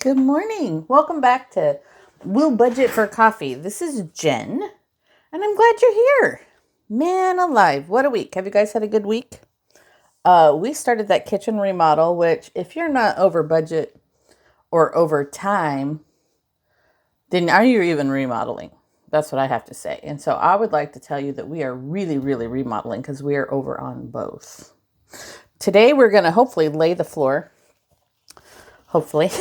Good morning. Welcome back to Will Budget for Coffee. This is Jen, and I'm glad you're here. Man alive, what a week. Have you guys had a good week? We started that kitchen remodel, which if you're not over budget or over time, then are you even remodeling? That's what I have to say. And so I would like to tell you that we are really remodeling because we are over on both. Today we're going to hopefully lay the floor. Hopefully.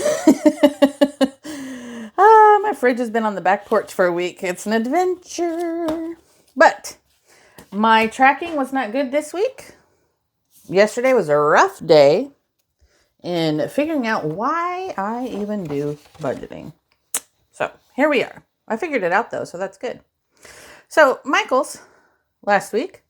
My fridge has been on the back porch for a week. It's an adventure. But my tracking was not good this week. Yesterday was a rough day in figuring out why I even do budgeting. So here we are. I figured it out though, so that's good. So Michael's last week,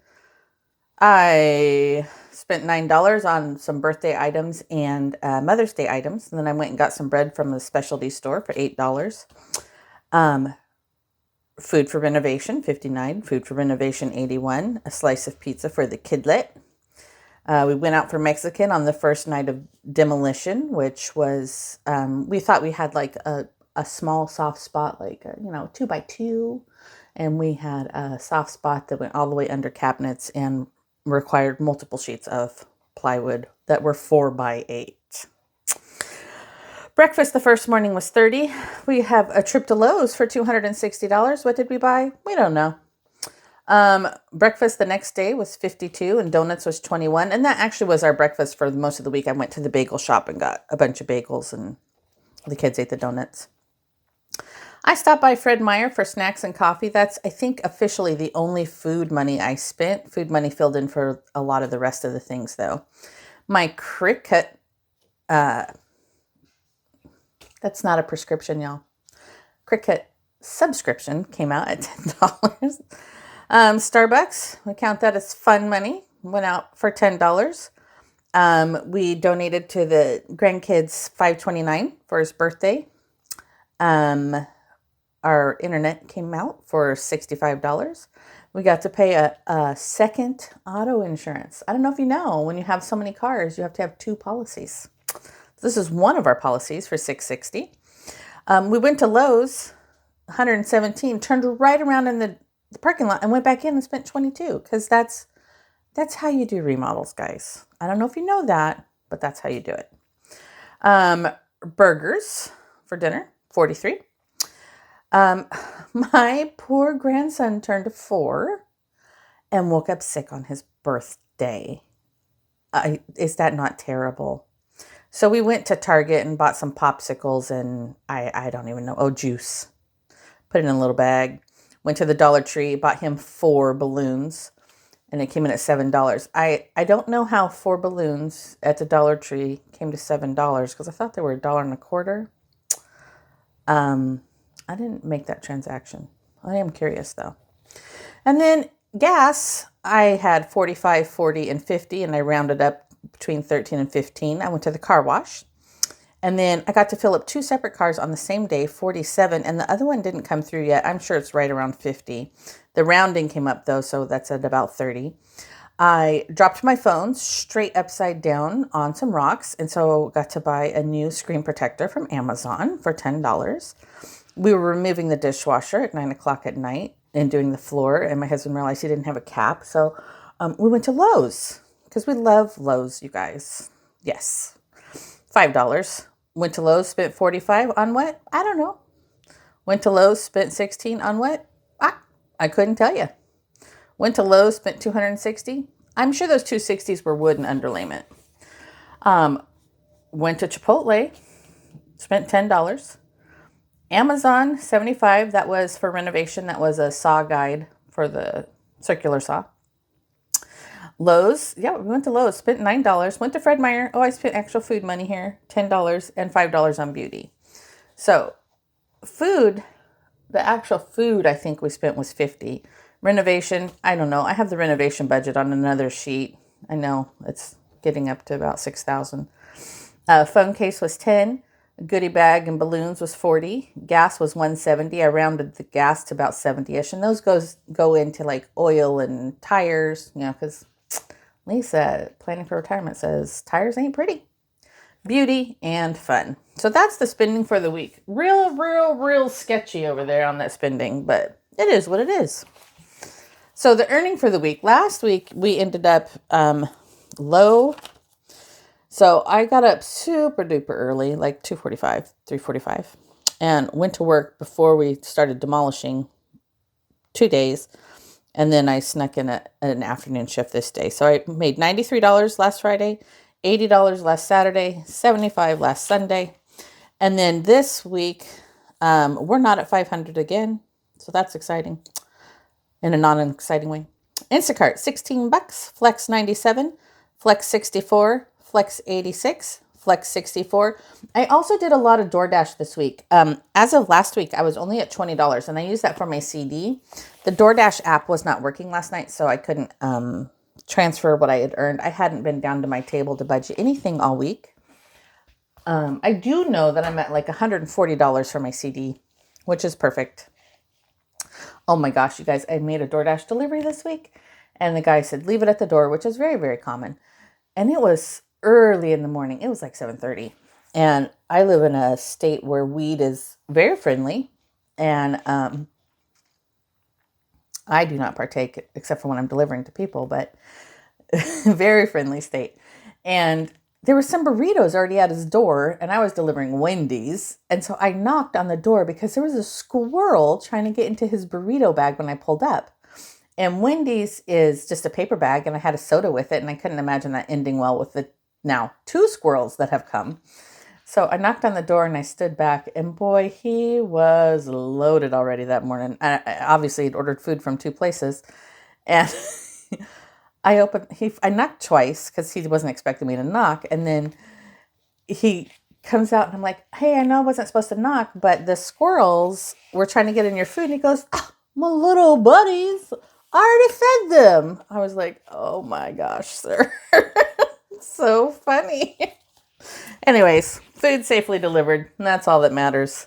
I spent $9 on some birthday items and Mother's Day items. And then I went and got some bread from the specialty store for $8. Food for renovation, $59. Food for renovation, $81. A slice of pizza for the kidlet. We went out for Mexican on the first night of demolition, which was, we thought we had like a small soft spot, like, 2x2. And we had a soft spot that went all the way under cabinets and required multiple sheets of plywood that were 4x8. Breakfast the first morning was $30. We have a trip to Lowe's for $260. What did we buy? We don't know. Breakfast the next day was $52 and donuts was $21. And that actually was our breakfast for most of the week. I went to the bagel shop and got a bunch of bagels and the kids ate the donuts. I stopped by Fred Meyer for snacks and coffee. That's, I think, officially the only food money I spent. Food money filled in for a lot of the rest of the things, though. My Cricut, that's not a prescription, y'all. Cricut subscription came out at $10. Starbucks, we count that as fun money, went out for $10. We donated to the grandkids $5.29 for his birthday. Our internet came out for $65. We got to pay a second auto insurance. I don't know if you know, when you have so many cars, you have to have two policies. This is one of our policies for $660. We went to Lowe's, $117, turned right around in the parking lot and went back in and spent $22 because that's how you do remodels, guys. I don't know if you know that, but that's how you do it. Burgers for dinner, $43. My poor grandson turned 4 and woke up sick on his birthday. Is that not terrible? So we went to Target and bought some popsicles and I don't even know. Juice. Put it in a little bag. Went to the Dollar Tree, bought him 4 balloons and it came in at $7. I don't know how 4 balloons at the Dollar Tree came to $7 because I thought they were $1.25. I didn't make that transaction. I am curious though. And then gas, I had 45, 40, and 50, and I rounded up between 13 and 15. I went to the car wash. And then I got to fill up 2 separate cars on the same day, 47, and the other one didn't come through yet. I'm sure it's right around 50. The rounding came up though, so that's at about 30. I dropped my phone straight upside down on some rocks, and so got to buy a new screen protector from Amazon for $10. We were removing the dishwasher at 9 o'clock at night and doing the floor, and my husband realized he didn't have a cap, so we went to Lowe's because we love Lowe's, you guys. Yes. $5. Went to Lowe's, spent $45 on what? I don't know. Went to Lowe's, spent $16 on what? I couldn't tell you. Went to Lowe's, spent $260. I'm sure those $260s were wood and underlayment. Went to Chipotle, spent $10. Amazon, $75. That was for renovation. That was a saw guide for the circular saw. Lowe's, yeah, we went to Lowe's, spent $9. Went to Fred Meyer. I spent actual food money here, $10 and $5 on beauty. So food, the actual food I think we spent was $50. Renovation, I don't know. I have the renovation budget on another sheet. I know it's getting up to about $6,000. Phone case was $10. Goodie bag and balloons was $40. Gas was $170. I rounded the gas to about 70-ish. And those go into like oil and tires, because Lisa, planning for retirement, says tires ain't pretty. Beauty and fun. So that's the spending for the week. Real sketchy over there on that spending, but it is what it is. So the earning for the week. Last week, we ended up low. So I got up super duper early, like 2:45, 3:45, and went to work before we started demolishing 2 days. And then I snuck in an afternoon shift this day. So I made $93 last Friday, $80 last Saturday, $75 last Sunday. And then this week, we're not at 500 again. So that's exciting in a non-exciting way. Instacart, $16, Flex 97, Flex 64, Flex 86, Flex 64. I also did a lot of DoorDash this week. As of last week, I was only at $20 and I used that for my CD. The DoorDash app was not working last night, so I couldn't transfer what I had earned. I hadn't been down to my table to budget anything all week. I do know that I'm at like $140 for my CD, which is perfect. Oh my gosh, you guys, I made a DoorDash delivery this week and the guy said, leave it at the door, which is very, very common. And it was early in the morning. It was like 7:30. And I live in a state where weed is very friendly. And I do not partake except for when I'm delivering to people, but very friendly state. And there were some burritos already at his door and I was delivering Wendy's. And so I knocked on the door because there was a squirrel trying to get into his burrito bag when I pulled up. And Wendy's is just a paper bag and I had a soda with it. And I couldn't imagine that ending well with the now 2 squirrels that have come. So I knocked on the door and I stood back and boy, he was loaded already that morning. I obviously had ordered food from 2 places and I knocked twice because he wasn't expecting me to knock. And then he comes out and I'm like, hey, I know I wasn't supposed to knock, but the squirrels were trying to get in your food. And he goes, my little buddies, I already fed them. I was like, oh my gosh, sir. So funny. Anyways, food safely delivered. And that's all that matters.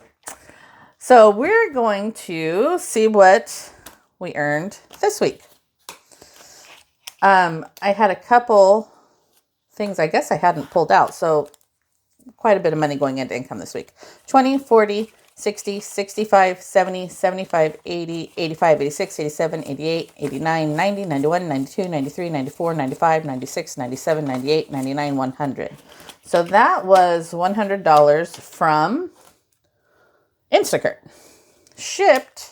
So we're going to see what we earned this week. I had a couple things I guess I hadn't pulled out. So quite a bit of money going into income this week. 20, 40, 60, 65, 70, 75, 80, 85, 86, 87, 88, 89, 90, 91, 92, 93, 94, 95, 96, 97, 98, 99, 100. So that was $100 from Instacart. Shipped,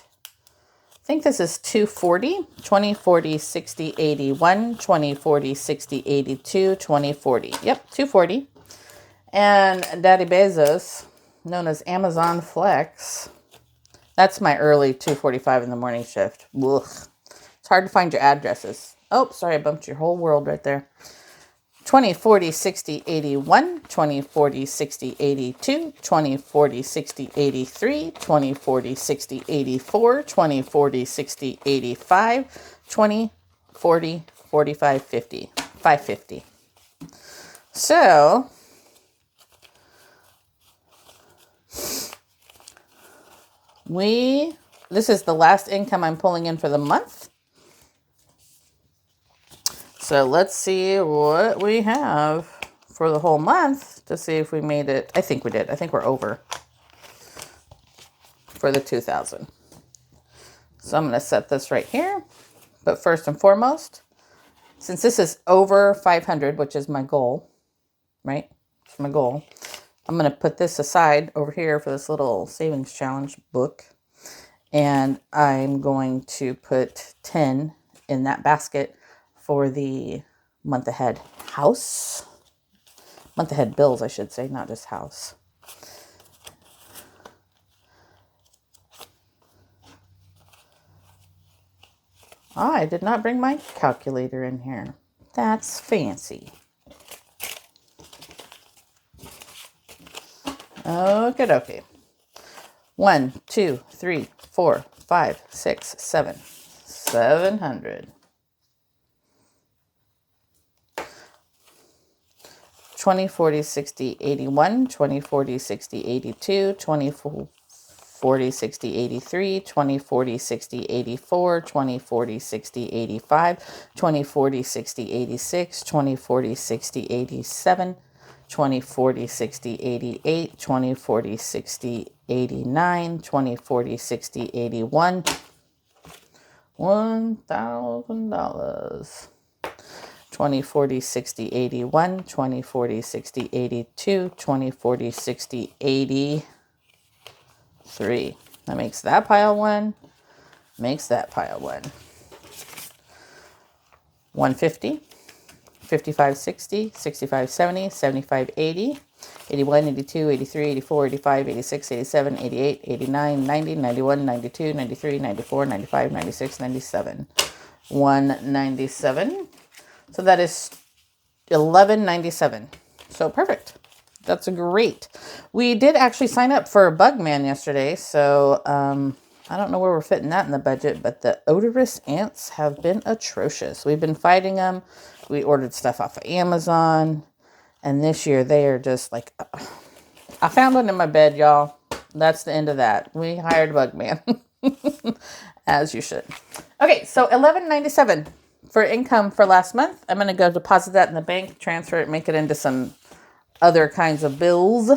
I think this is 240, 20, 40, 60, 81, 20, 40, 60, 82, 20, 40. Yep, 240. And Daddy Bezos, known as Amazon Flex, that's my early 2:45 in the morning shift. Ugh. It's hard to find your addresses. Oh, sorry, I bumped your whole world right there. 20, 40, 60, 81, 20, 40, 60, 82, 20, 40, 60, 83, 20, 40, 60, 84, 20, 40, 60, 85, 20, 40, 45, 50, 550. So this is the last income I'm pulling in for the month. So let's see what we have for the whole month to see if we made it. I think we did. I think we're over for the 2,000. So I'm going to set this right here. But first and foremost, since this is over 500, which is my goal, right? It's my goal. I'm going to put this aside over here for this little savings challenge book. And I'm going to put 10 in that basket for the month ahead house. Month ahead bills, I should say, not just house. Oh, I did not bring my calculator in here. That's fancy. Okay, dokie. 1, 2, 3, 4, 5, 6, 7. 700. 20, 40, 60, 81, 20, 40, 60, 82, 20, 40, 60, 83, 20, 40, 60, 84, 20, 40, 60, 85, 20, 40, 60, 86, 20, 40, 60, 87, 20, 40, 60, 88, 20, 40, 60, 89, 20, 40, 60, 81, $1,000. 20, 40, 60, 81, 20, 40, 60, 82, 20, 40, 60, 83. That makes that pile 1, makes that pile 1. 150, 55, 60, 65, 70, 75, 80, 81, 82, 83, 84, 85, 86, 87, 88, 89, 90, 91, 92, 93, 94, 95, 96, 97. 197. So that is 1197. So perfect. That's great. We did actually sign up for Bugman yesterday, so I don't know where we're fitting that in the budget, but the odorous ants have been atrocious. We've been fighting them. We ordered stuff off of Amazon, and this year they are just like, I found one in my bed, y'all. That's the end of that. We hired Bugman, as you should. Okay, so $11.97 for income for last month. I'm going to go deposit that in the bank, transfer it, make it into some other kinds of bills.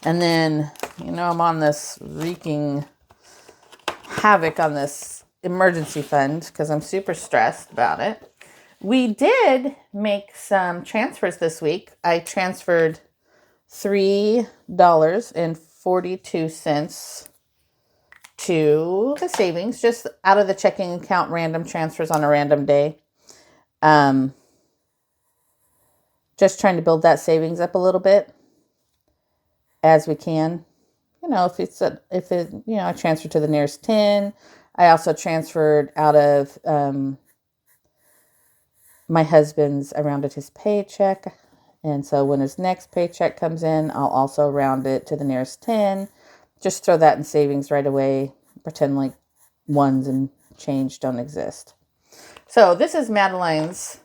And then, you know, I'm on this wreaking havoc on this emergency fund because I'm super stressed about it. We did make some transfers this week. I transferred $3.42 to the savings, just out of the checking account, random transfers on a random day. Just trying to build that savings up a little bit as we can. You know, I transferred to the nearest 10. I also transferred out of my husband's, I rounded his paycheck. And so when his next paycheck comes in, I'll also round it to the nearest 10. Just throw that in savings right away. Pretend like ones and change don't exist. So this is Madeline's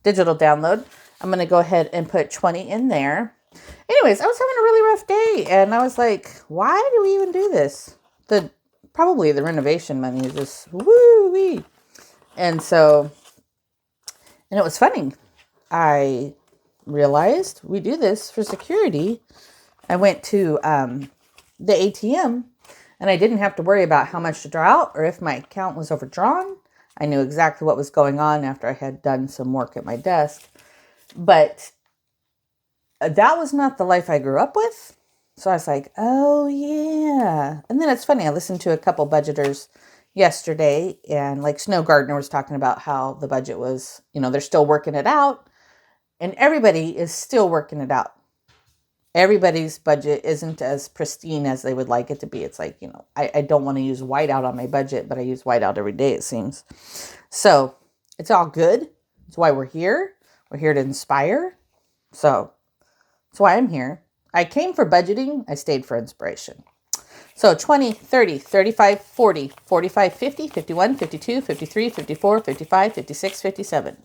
digital download. I'm going to go ahead and put 20 in there. Anyways, I was having a really rough day, and I was like, why do we even do this? Probably the renovation money is just woo-wee. And it was funny. I realized we do this for security. I went to the ATM, and I didn't have to worry about how much to draw out or if my account was overdrawn. I knew exactly what was going on after I had done some work at my desk. But that was not the life I grew up with. So I was like, oh yeah. And then it's funny, I listened to a couple budgeters yesterday, and like Snow Gardner was talking about how the budget was, they're still working it out, and everybody is still working it out. Everybody's budget isn't as pristine as they would like it to be. It's like, I don't want to use whiteout on my budget, but I use whiteout every day, it seems. So it's all good. That's why we're here. We're here to inspire. So that's why I'm here. I came for budgeting. I stayed for inspiration. So 20, 30, 35, 40, 45, 50, 51, 52, 53, 54, 55, 56, 57.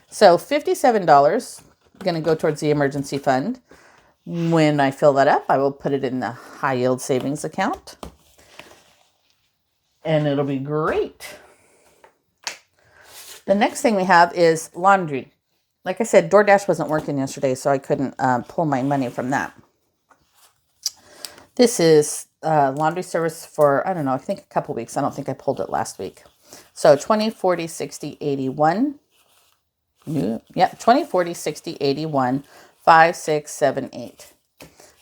So $57 going to go towards the emergency fund. When I fill that up, I will put it in the high yield savings account. And it'll be great. The next thing we have is laundry. Like I said, DoorDash wasn't working yesterday, so I couldn't pull my money from that. This is laundry service for, I don't know, I think a couple weeks. I don't think I pulled it last week. So 20, 40, 60, 81. Yeah, 20, 40, 60, 81, 5, 6, 7, 8.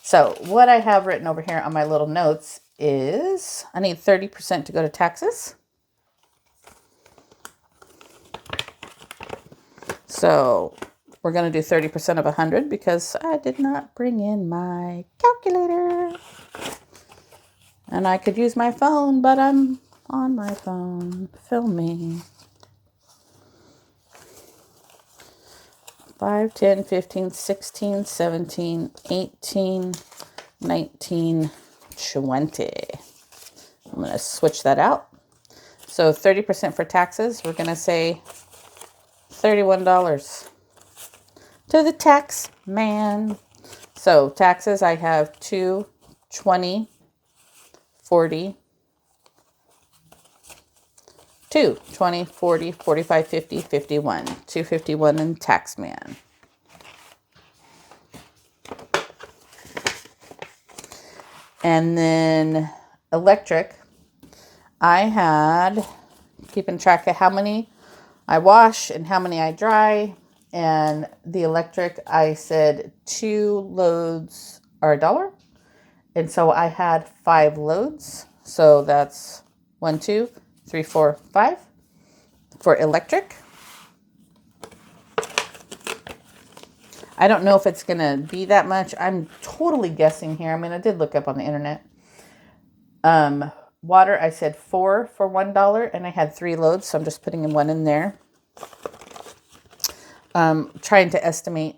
So what I have written over here on my little notes is I need 30% to go to taxes. So we're going to do 30% of 100 because I did not bring in my calculator. And I could use my phone, but I'm on my phone filming. 5, 10, 15, 16, 17, 18, 19, 20. I'm going to switch that out. So 30% for taxes, we're going to say $31 to the tax man. So taxes, I have 2, 20, 40, 2, 20, 40, 45, 50, 51, 251 in tax man. And then electric, I had keeping track of how many I wash and how many I dry. And the electric, I said 2 loads are $1. And so I had 5 loads. So that's 1, 2, 3, 4, 5 for electric. I don't know if it's going to be that much. I'm totally guessing here. I mean, I did look up on the internet. Water, I said 4 for $1, and I had 3 loads, so I'm just putting one in there. Trying to estimate,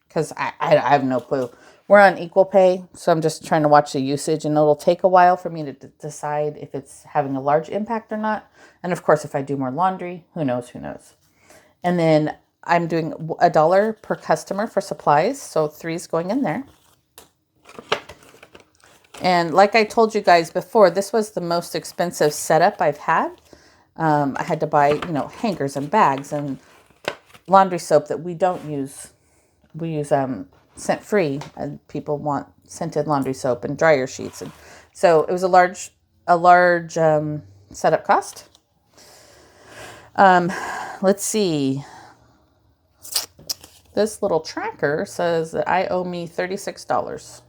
because I have no clue. We're on equal pay, so I'm just trying to watch the usage, and it'll take a while for me to decide if it's having a large impact or not. And of course, if I do more laundry, who knows. And then I'm doing $1 per customer for supplies, so 3 is going in there. And like I told you guys before, this was the most expensive setup I've had. I had to buy, hangers and bags and laundry soap that we don't use. We use scent free, and people want scented laundry soap and dryer sheets. And so it was a large setup cost. Let's see. This little tracker says that I owe me $36.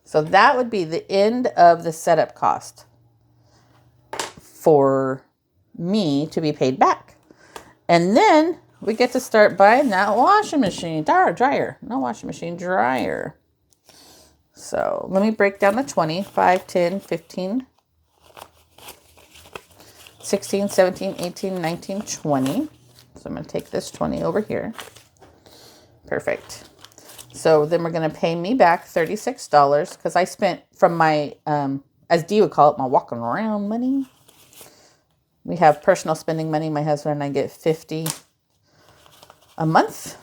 So that would be the end of the setup cost for me to be paid back. And then we get to start buying that washing machine, dryer, not washing machine, dryer. So let me break down the 20, 5, 10, 15, 16, 17, 18, 19, 20. So I'm going to take this 20 over here. Perfect. So then we're going to pay me back $36 because I spent from my, as Dee would call it, my walking around money. We have personal spending money. My husband and I get $50 a month.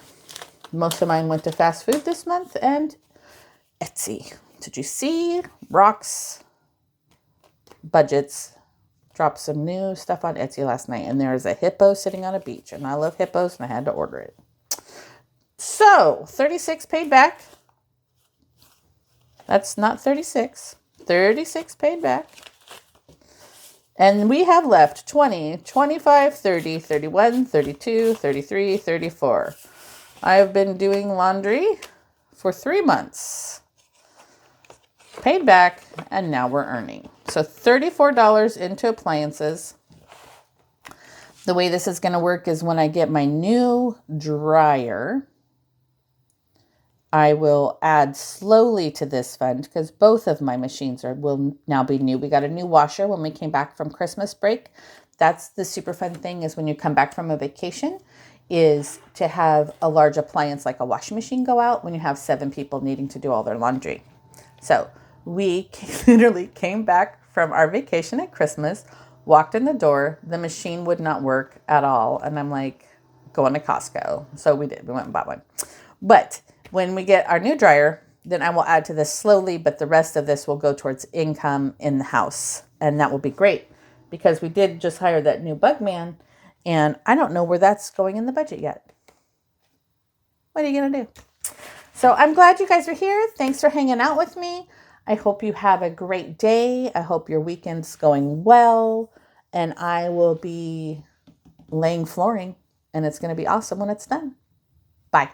Most of mine went to fast food this month and Etsy. Did you see Rock's Budgets dropped some new stuff on Etsy last night, and there is a hippo sitting on a beach, and I love hippos and I had to order it. So, 36 paid back. That's not 36. 36 paid back. And we have left 20, 25, 30, 31, 32, 33, 34. I've been doing laundry for 3 months. Paid back, and now we're earning. So $34 into appliances. The way this is going to work is when I get my new dryer, I will add slowly to this fund because both of my machines will now be new. We got a new washer when we came back from Christmas break. That's the super fun thing, is when you come back from a vacation, is to have a large appliance like a washing machine go out when you have 7 people needing to do all their laundry. So we literally came back from our vacation at Christmas, walked in the door, the machine would not work at all. And I'm like, going to Costco. So we did. We went and bought one. But when we get our new dryer, then I will add to this slowly, but the rest of this will go towards income in the house. And that will be great because we did just hire that new bug man, and I don't know where that's going in the budget yet. What are you going to do? So I'm glad you guys are here. Thanks for hanging out with me. I hope you have a great day. I hope your weekend's going well, and I will be laying flooring, and it's going to be awesome when it's done. Bye.